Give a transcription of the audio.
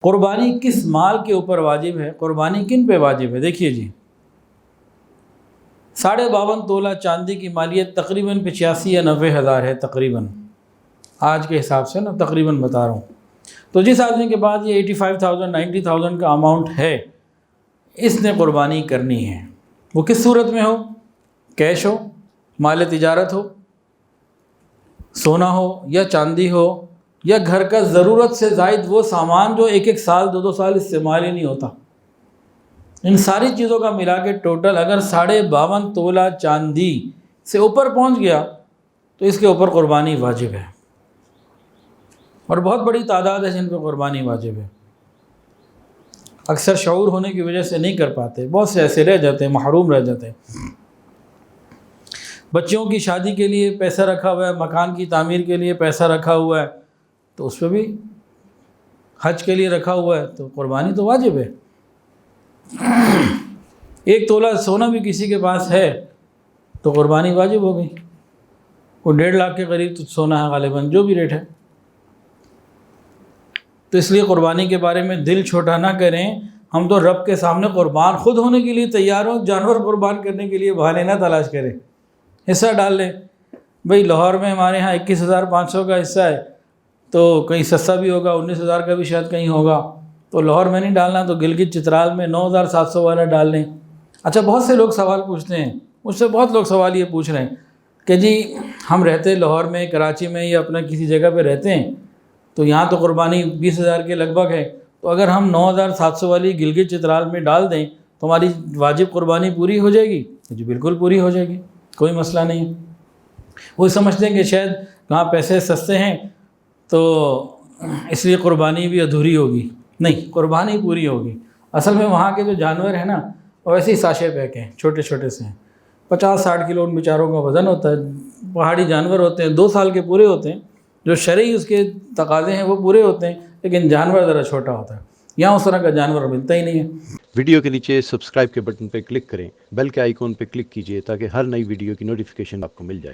قربانی کس مال کے اوپر واجب ہے؟ قربانی کن پہ واجب ہے؟ دیکھیے جی، 52.5 تولہ چاندی کی مالیت تقریباً 85 یا 90 ہزار ہے تقریباً، آج کے حساب سے نا تقریباً بتا رہا ہوں۔ تو جس آدمی کے بعد یہ 85,000 90,000 کا اماؤنٹ ہے، اس نے قربانی کرنی ہے۔ وہ کس صورت میں ہو؟ کیش ہو، مال تجارت ہو، سونا ہو یا چاندی ہو، یا گھر کا ضرورت سے زائد وہ سامان جو ایک سال 2 سال استعمال ہی نہیں ہوتا۔ ان ساری چیزوں کا ملا کے ٹوٹل اگر 52.5 تولہ چاندی سے اوپر پہنچ گیا تو اس کے اوپر قربانی واجب ہے، اور بہت بڑی تعداد ہے جن پہ قربانی واجب ہے۔ اکثر شعور ہونے کی وجہ سے نہیں کر پاتے، بہت سے ایسے رہ جاتے ہیں، محروم رہ جاتے ہیں۔ بچوں کی شادی کے لیے پیسہ رکھا ہوا ہے، مکان کی تعمیر کے لیے پیسہ رکھا ہوا ہے، تو اس پہ بھی حج کے لیے رکھا ہوا ہے تو قربانی تو واجب ہے۔ 1 تولہ سونا بھی کسی کے پاس ہے تو قربانی واجب ہو گئی۔ وہ 1.5 لاکھ کے قریب تو سونا ہے غالباً، جو بھی ریٹ ہے۔ تو اس لیے قربانی کے بارے میں دل چھوٹا نہ کریں۔ ہم تو رب کے سامنے قربان خود ہونے کے لیے تیار ہوں، جانور قربان کرنے کے لیے بہانے نہ تلاش کریں۔ حصہ ڈال لیں بھئی، لاہور میں ہمارے ہاں 21,500 کا حصہ ہے، تو کہیں سستا بھی ہوگا، 19,000 کا بھی شاید کہیں ہوگا، تو لاہور میں نہیں ڈالنا تو گلگت چترال میں 9,700 والا ڈال لیں۔ اچھا، بہت سے لوگ سوال پوچھتے ہیں مجھ سے، بہت لوگ سوال یہ پوچھ رہے ہیں کہ جی ہم رہتے لاہور میں، کراچی میں یا اپنا کسی جگہ پہ رہتے ہیں، تو یہاں تو قربانی 20,000 کے لگ بھگ ہے، تو اگر ہم 9,700 والی گلگت چترال میں ڈال دیں تو ہماری واجب قربانی پوری ہو جائے گی؟ جی بالکل پوری ہو جائے گی، کوئی مسئلہ نہیں ہے۔ وہ سمجھتے ہیں کہ شاید وہاں پیسے سستے ہیں تو اس لیے قربانی بھی ادھوری ہوگی۔ نہیں، قربانی پوری ہوگی۔ اصل میں وہاں کے جو جانور ہیں نا، وہ ایسے ہی ساشے پیک ہیں، چھوٹے چھوٹے سے ہیں، 50-60 کلو ان بیچاروں کا وزن ہوتا ہے۔ پہاڑی جانور ہوتے ہیں، 2 سال کے پورے ہوتے ہیں، جو شرعی اس کے تقاضے ہیں وہ پورے ہوتے ہیں، لیکن جانور ذرا چھوٹا ہوتا ہے۔ یہاں اس طرح کا جانور ملتا ہی نہیں ہے۔ ویڈیو کے نیچے سبسکرائب کے بٹن پہ کلک کریں، بیل کے آئیکن پہ کلک کیجئے تاکہ ہر نئی ویڈیو کی نوٹیفیکیشن آپ کو مل جائے۔